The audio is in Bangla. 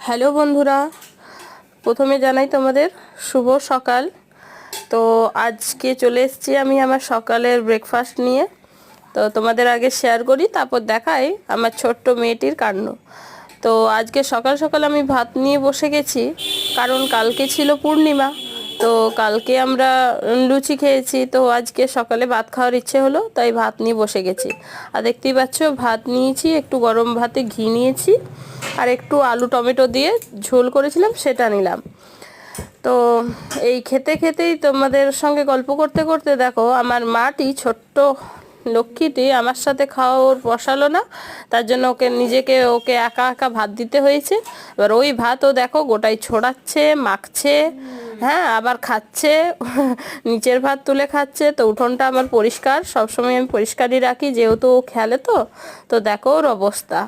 হ্যালো বন্ধুরা, প্রথমে জানাই তোমাদের শুভ সকাল। তো আজকে চলে এসেছি আমি আমার সকালের ব্রেকফাস্ট নিয়ে। তো তোমাদের আগে শেয়ার করি, তারপর দেখাই আমার ছোট্ট মেয়েটির কাণ্ড। তো আজকে সকাল সকাল আমি ভাত নিয়ে বসে গেছি, কারণ কালকে ছিল পূর্ণিমা। তো কালকে আমরা লুচি খেয়েছি, তো আজকে সকালে ভাত খাওয়ার ইচ্ছে হলো, তাই ভাত নিয়ে বসে গেছি। আর দেখতেই পাচ্ছ, ভাত নিয়েছি, একটু গরম ভাতে ঘি নিয়েছি, আর একটু আলু টমেটো দিয়ে ঝোল করেছিলাম, সেটা নিলাম। তো এই খেতে খেতেই তোমাদের সঙ্গে গল্প করতে করতে দেখো আমার মাটি, ছোট্ট লক্ষ্মীটি আমার সাথে খাওয়া ওর বসালো না, তার জন্য ওকে একা একা ভাত দিতে হয়েছে। এবার ওই ভাতও দেখো গোটাই ছড়াচ্ছে, মাখছে, হ্যাঁ, আবার খাচ্ছে। নিচের ভাত তুলে খাচ্ছে। তো উঠোনটা আমার পরিষ্কার, সবসময় আমি পরিষ্কারই রাখি, যেহেতু ও খেলে। তো তো দেখো ওর অবস্থা।